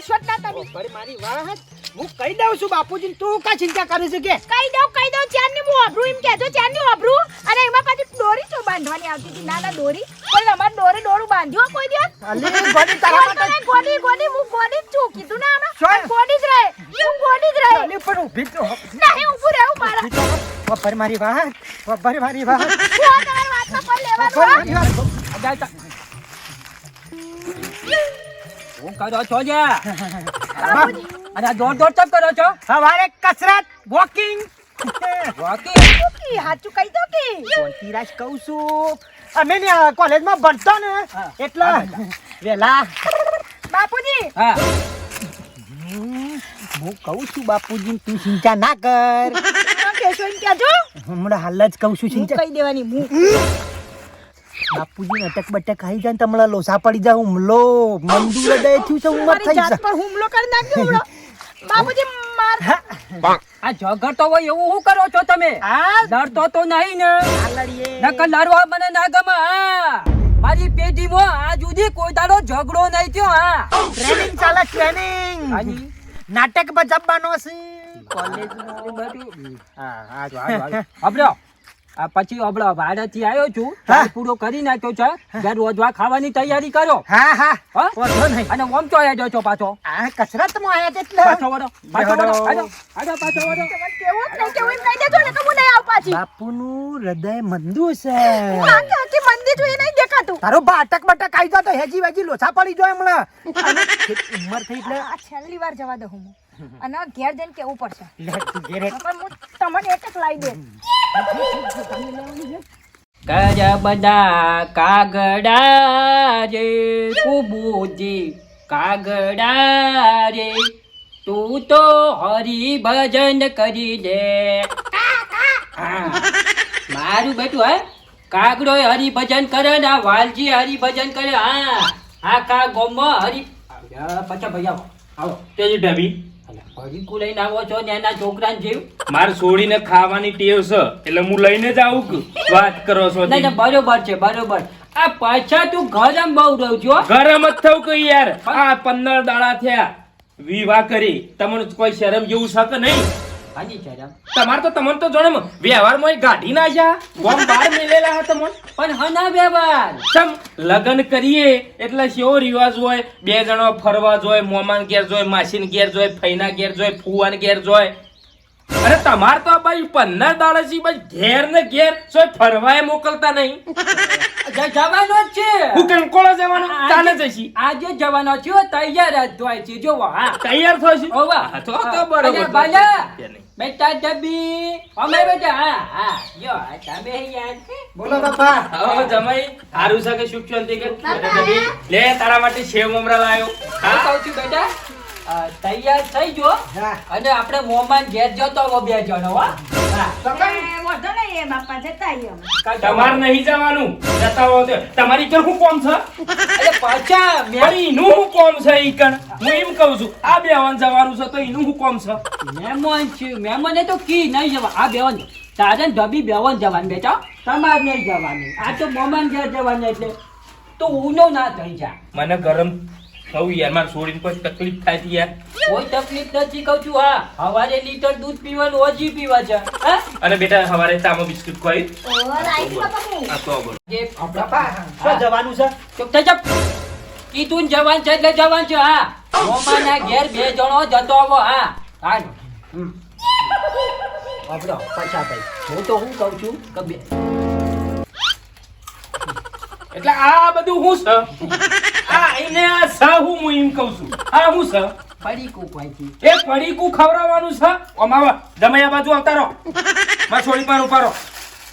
કરશો જ ના તમે. પર મારી વાત હું કહી દઉં છું બાપુજી, તું કા ચિંતા કરે છે કે? કહી દઉં ચારની હું વાપરું એમ કહેજો, ચારની વાપરું. અને એમાં પાછી દોરી તો બાંધવાની આવતી હતી, ના દોરી કોઈ અમારે દોરું બાંધ્યો કોઈ દિવસ? અલી ગોડી તારા માટે ગોડી હું ગોડી જ છું કીધું ના આમાં. શું? ગોડી જ રહે, હું ગોડી જ રહે. અલી પણ ઊભી તો નહીં ઊભું રહેવું મારા. પર મારી વાત, પર મારી વાત, શું તમારી વાતમાં કોઈ લેવાનું પર હા? મારી વાત. હું કરો છો જા બાપુજી, અને આ દોડ ચપ કરો છો સવારે કસરત વોકિંગ વાકી કી હાચું કહી દો કે કોંતીરાજ કહું છું, અમે ને કોલેજમાં ભણતો ને હા. એટલે વેલા બાપુજી હા હું કહું છું બાપુજી, તું ચિંતા ના કર. કેશો એમ કહેજો. હમણાં હાલ જ કહું છું હું ચિંતા. કહી દેવાની હું. બાપુજી અટક બટક ખાઈ જાય ને તમારા લોસા પડી જાય, હુમલો મંદુ હૃદય થયું છે, ઉંમર મારી થઈ જાત છે. પર હુમલો કરી નાખ્યો હમણાં. બાપુજી માર આ ઝઘડતો હોય એવું શું કરો છો તમે આ લડતો તો નહીં ને લડીએ. નકર લડવા મને ના ગમે હા મારી પેઢીમાં આ જુદી કોઈ દાડો ઝઘડો નહીં થયો હા ટ્રેનિંગ ચાલે ટ્રેનિંગ. હાજી. નાટક બજાવવાનો છે બધું હા હા અબડો આ પછી અબડો ભાડેથી આવ્યો છું હા. ચાલ પૂરો કરી નાખ્યો છે ઘર રોજવા ખાવાની તૈયારી કરો હા હા હા? વાંધો નહીં. અને ઓમ તો આવ્યા છો પાછો આ કસરતમાં આયા છે એટલે પાછો વળો પાછો વળો આજો આજો પાછો વળો તમારે કેવું જ નહીં કેવું એમ કહી દેજો ને તો હું નહીં આવું પાછી. બાપુનું હૃદય મંદુ છે. હું આખી મંદિર છું એ નહીં દેખાતું. તારો બા અટક બટક આઈ જાય તો હેજી વેજી લોચા પડી જાય હમણાં. અને ઉંમર થઈ એટલે આ છેલ્લી વાર જવા દો હું અને ઘેર જઈને કેવું પડશે લે તું ઘેરે. પણ હું તમને એક જ લાવી દે. કયા બધા કાગડા રે કુબુજી કાગડા રે તું તો હરિભજન કરી લે હા મારું બેટું હે કાગડો હરિભજન કરે ને આ વાલજી હરિભજન કરે હા આખા ગોમમાં પચા ભાઈ આવો આવો તેજી ઢબી હરિકુ લઈને આવો છો ને એના છોકરાને જીવ માર છોડીને ખાવાની ટેવ છે એટલે હું લઈને જ આવું કે વાત કરો છો નહીં નહીં, બરોબર છે બરોબર આ પાછા તું ગરમ બહુ રહું છો ગરમ જ થયું કે યાર આ 15 દાડા થયા વિવાહ કરી તમને કોઈ શરમ જેવું છે કે નહીં હાજી શરમ તમાર તો તમને તો જોડે વ્યવહારમાં ગાઢી ના જા ગોમ બાર મેલેલા હતા તમને પણ હના વ્યવહાર ચમ લગન કરીએ એટલે કેવો રિવાજ હોય બે જણો ફરવા જોય મોમાન ઘેર જોય માસીન ઘેર જોય ફઈના ઘેર જોય ફુવાન ઘેર જોય અરે તમાર તો ભાઈ 15 દાડા થી ભાઈ ઘેર ને ઘેર સોય ફરવાય મોકલતા નહીં જવાનો જ છે હું કંકોળો જવાનો ચાલે જઈશી આજે જવાનો છો તૈયાર જ થાય છે જો હા તૈયાર થશે ઓવા હા, તો બરોબર. અરે બાલા બેટા ડબ્બી અમે બેટા હા હા જો આ તમે યાર બોલો બાપા. હવે જમાઈ હારું છે કે સુખ શાંતિ કે લે તારા માટે સેવ મમરા લાયો હું કહું છું બેટા તૈયાર થઈ જો હા. અને આપણે મોમાન ઘેર જતો હો બે જણો હા વાંધો નહીં એ બાપા જતા આવીએ અમે. તમારે નહીં જવાનું જતા હો તો તમારી કણ શું કોમ છે અરે પાછા પણ ઈનું શું કોમ છે ઈ કણ હું એમ કહું છું આ બેવાન જવાનું છે તો ઈનું શું કોમ છે મહેમાન છે મહેમાને તો કી નહીં જવા આ બેવન તારે ડબી બેવન જવાનું બેટા તમારે નહીં જવાનું આ તો મોમાન ઘેર જવાનું એટલે તો ઊનો ના થઈ જા મને ગરમ થવું યાર મારે છોડીને કોઈ તકલીફ થાય છે યાર કોઈ તકલીફ નથી કહું છું હા સવારે લીટર દૂધ પીવાનું ઓછી પીવા છે હા અને બેટા સવારે ચામાં બિસ્કિટ ખવાય ઓ લાવી બાપા હું. આ તો બોલો જે બાપા શું જવાનું છે? ચૂપ થઈ જા. કીધું ને જવાન છે એટલે જવાન છે હા મોમાના ઘેર બે જણો જતો આવો હા હાલ આપડો પાછા ભાઈ હું તો હું કહું છું કે બે એટલે આ બધું શું છે આ એને આ સા હું એમ કહું છું આ શું છે ફરી કુકવાથી એ પડીકું ખવડાવવાનું છે ઓમાવા જમાયા બાજુ આવતા રહો માં છોડી પર ઉપારો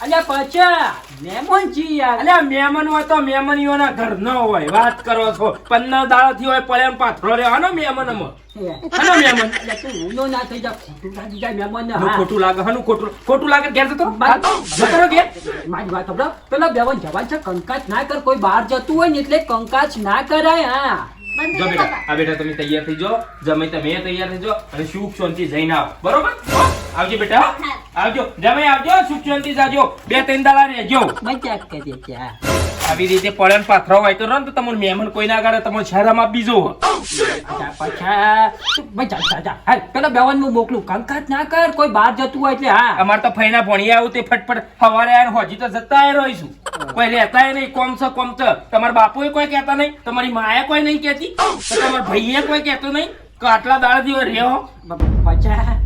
અલ્યા પાછા મહેમાન છી યાર અલ્યા મહેમાન હોય તો મહેમાનીઓના ઘર ન હોય વાત કરો છો 15 દાડાથી હોય પડ્યા પાથરો રે હનો મહેમાનમાં હનો મહેમાન એટલે તું ઊનો ના થઈ જા ખોટું લાગી જાય મહેમાનને હનું હા ખોટું લાગે હનું ખોટું લાગે ઘેર જતો બાય. જતો રહો ઘેર મારી વાત સાંભળો પેલા બેવન જવાન છે કંકાસ ના કર કોઈ બહાર જતું હોય ને એટલે કંકાસ ના કરાય હા બંધ જો કરી બેટા બાપા. આ બેટા તમે તૈયાર થઈ જાઓ જમે તમે તૈયાર થઈ જાઓ અને સુખ શાંતિ જઈને આવો બરોબર આવજો બેટા આવજો જમે આવજો સુખ શાંતિ જાજો 2-3 દાડા રહેજો મજાક કરીએ છે હા આવી રીતે પડ્યા પાથરો હોય તો રન તો તમને મહેમાન કોઈ ના કરે તમને શરમ આપી જો પેલો બેવાન હું મોકલું કંકાત ના કર કોઈ બહાર જતું હોય એટલે હા અમાર તો ફઈના ભણીએ આવું તે ફટફટ સવારે આવીને હોજી તો જતા રહીશું કોઈ રહેતા નહીં કોમ છે તમારા બાપુએ કોઈ કહેતા નહીં તમારી માએ કોઈ નહીં કહેતી તો તમારા ભાઈએ કોઈ કહેતું નહીં કે આટલા દાડા દિવસ રહ્યો પચા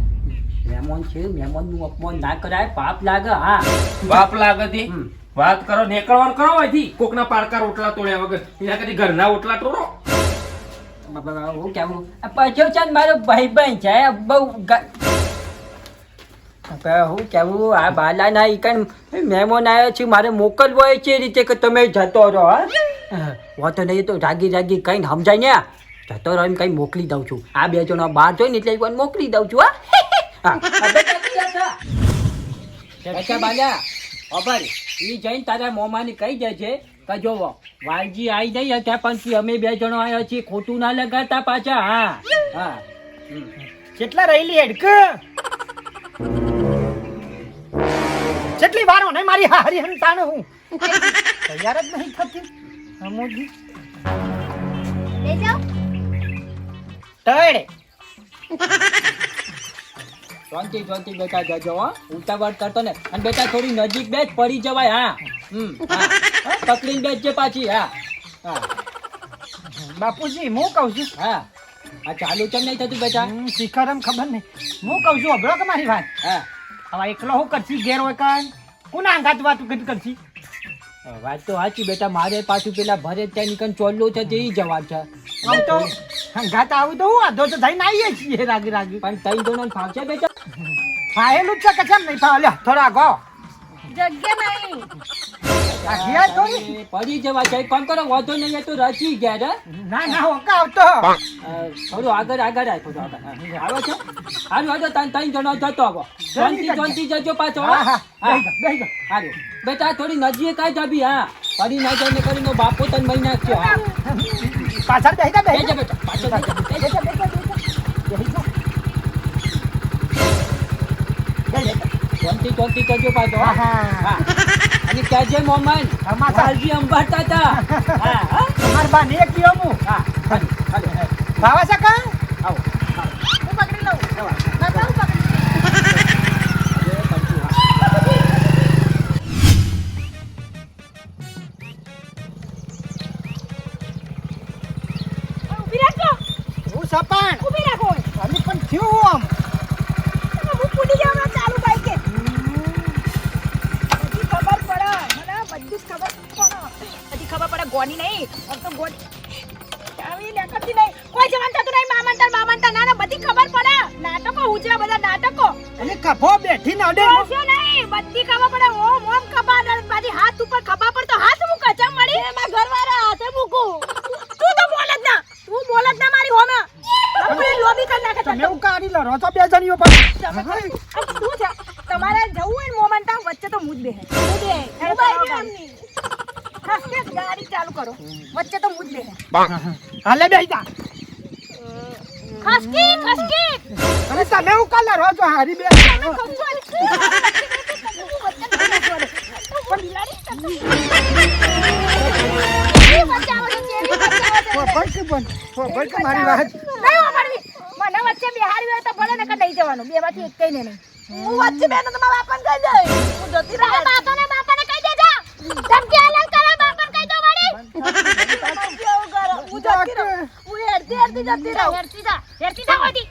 મહેમાન છે મહેમાન નું અપમાન ના કરાય પાપ લાગે હા બાપ લાગે તે વાત કરો નીકળવાનું કરો અહીંથી કોકના પાડકા રોટલા તોડ્યા વગર એના કદી ઘરના રોટલા તોડો હું કેવું પછી છે ને મારો ભાઈ બહેન છે બહુ હું કેવું આ બાલાના ઈકન મહેમાન આવ્યો છે મારે મોકલવો હોય છે એ રીતે કે તમે જતો રહો હા વાતો નહીં તો રાગી રાગી કઈ સમજાય ને જતો રહો એમ કઈ મોકલી દઉં છું આ બે જણો બહાર જોઈ ને એટલે એક વાર મોકલી દઉં છું હા અચ્છા બાલ્યા અભર ઈ જઈને તારા મોમાને કહી દેજે કે જોવો વાલજી આવી નહીં હતા પણ અમે બે જણો આવ્યા છીએ ખોટું ના લગાડતા પાછા હા હા કેટલા રહેલી હેડક કેટલી વારો ને મારી હારી હંતાણ હું તૈયાર જ નહીં થતી અમોજી લઈ જાઓ ટળે શાંતિ બેટા જજો હો ઉતાવળ કરતો ને અને બેટા થોડી નજીક બેસ પડી જવાય હા હા પકડીને બેસજે પાછી હા હા બાપુજી હું કહું છું હા આ ચાલુ કેમ નહીં થતું બેટા શિખરમ ખબર નહીં હું કહું છું અભળો કે મારી વાત હા હવે એકલો હું કરશી ઘેર હોય કાન કોના અંગાત વાત કરશી વાત તો સાચી બેટા મારે પાછું પેલા ભરે ત્યાં નીકળ ચોલ્લો છે તે જવાબ છે આમ તો અંગાત આવું તો હું આધો તો થઈને આવીએ છીએ રાગી રાગી પણ તઈ જણો ફાવશે બેટા ફાયેલું જ છે કે કેમ નહીં ફાવે લ્યો થોડા આગો જગ્યા નહીં ઘેર થોડી પડી જવા છે કોણ કરો વાંધો નહીં એ તો રચી ગયા રે ના ના હોકા આવતો થોડું આગળ આવ થોડું આગળ આવે છે હારું હાલો ત્રણ જણો જતો આવો શાંતિ જજો પાછો હા હા હા બેહી જાઓ. હારું બેટા થોડી નજીક આઈ જાબી હા પડી ના જાય ને કરીને બાપો તને મહી નાખજો હા પાછળ બેહી જા બેહી બેજા બેટા પાછો શાંતિ જજો પાછો હા હા હા હા અને કહેજે મોમન અમારા વાલજી અંબાડતા હતા હા હા માર બા ને કયો હું હા હાલો ભાવા સકા આવો હું પકડી લઉં કાકા હું પકડી ઊભી રાખો હું સપાણ ઊભી રાખો અમે પણ થયું આમ હું પૂરી જવા ચાલુ બાઈક કે બધી ખબર પડે મને બધી જ ખબર પડે બધી ખબર પડે ગોની નહીં આમ તો ગોની આવી લેકતી નહીં કોઈ જવાન થતું નહીં મામંતર ના ના બધી ખબર પડે નાટકો ઉજરા બધા નાટકો અને કફો બેઠી ન અડે કશું નહીં બધી ખબર પડે ઓમ ખબર અને બધી હાથ ઉપર ખબર પર તો હાથ મૂક ચમ મળી એમાં ઘરવાળા હાથે મૂકું તું તો બોલ જ ના મારી હોમે આપણે લોબી કરી નાખે તમે હું કાઢી લો છો બે જણીઓ પણ શું છે તમારે જવું હોય ને મોમન્ટા વચ્ચે તો મુજ બેહે હસકે ગાડી ચાલુ કરો વચ્ચે તો મુજ બેહે હાલે બેહી જા ખસકી અને તમે હું કાલા રહો છો હારી બે મારી વાત મને વચ્ચે બિહારી હોય તો ભલે ને નહીં જવાનું બે માંથી એક કઈ નહીં હું વચ્ચે બેનો તો મારા બાપાને કહી દે હું જતી રહે બાપાને કહી દેજો ધમકી આલન કરે બાપાને કહી દો મારી કેવું કરો હું જતી રહું હું હેરતી જતી રહું હેરતી જા હોતી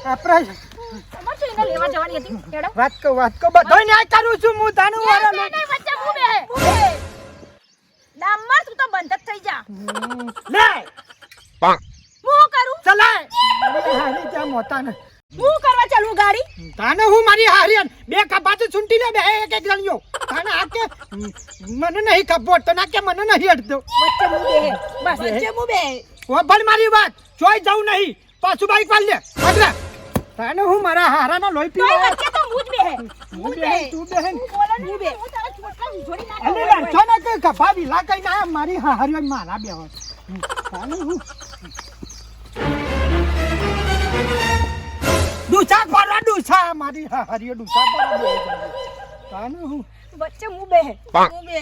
આપણે તમાર શું એને લેવા જવાની હતી હેડો વાત કહો બધો ન્યાય કરું છું હું તાનું વાળા નહીં વચ્ચે હું બે ડામર તું તો બંધ જ થઈ જા લે હું કરું ચલાય મારી હારી ત્યાં મોતા ને હું કરવા ચાલુ ગાડી તાને હું મારી હારી બે કપા તો છૂટી લે બે એક જણિયો તાને આ કે મને નહીં ખબર તો ના કે મને નહીં અડતો વચ્ચે હું બે બસ વચ્ચે હું બે ઓ ભલ મારી વાત જોઈ જવું નહીં પાછું બાઈક વાળ લે આગળ તાને હું મારા હારાના લોહી તોય પીવા વચ્ચે તો હું જ બે હું બેન તું બેન હું બોલે હું બે હું તારા છોકરા જોડી અને નાખો લડશો ને કે કપા વિલા કઈ ના મારી હારી મારા બે હોય તાને હું ડૂચા પડવા ડૂચા મારી હારી ડૂચા પડવા તાને હું વચ્ચે હું બે હું બે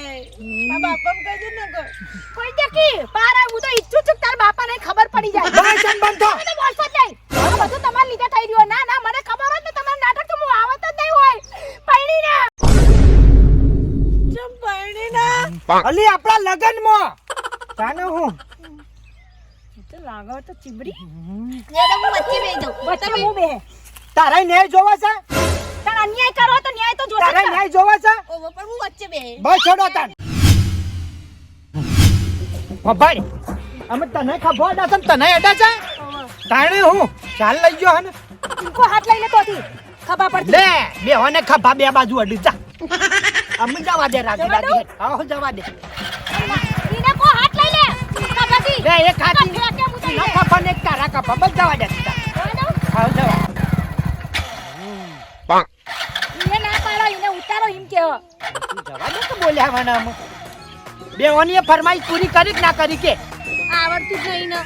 મારા બાપાને કહી દે ને કોઈ દે કી પારા હું તો ઈચ્છું છું તારા બાપાને ખબર ખાલી આપણા લગનમાં તાને હું તો લાગે તો ચીબડી લે તો હું વચ્ચે બેહી જાઉં. વચ્ચે હું બેહે તારે ન્યાય જોવા છે તાર અન્યાય કરો તો ન્યાય તો જોશે તારે જ. ન્યાય જોવા છે ઓહો, પણ હું વચ્ચે બેહી. બસ છોડો તાન ભાઈ અમે તને ખબર અડા છે ને તને અડા છે તાણે હું ચાલ લઈ ગયો હને ઈકો હાથ લઈ લે તોથી ખબર પડતી લે બે હોને ખભા બે બાજુ અડી જા અમે જવા દે રાજી જવા રાજી આવો જવા દે ઈને કો હાથ લઈ લે ખબરથી લે એક હાથી કે હું તો ના ખભા ને એક તારા ખભા બસ જવા દે આવો જવા ઈને ના પાડો ઈને ઉતારો એમ કેવો જવા દે તો બોલ્યા મને અમે બે હોની ફરમાઈશ પૂરી કરી કે ના કરી કે આવડતું જ નહીં ને.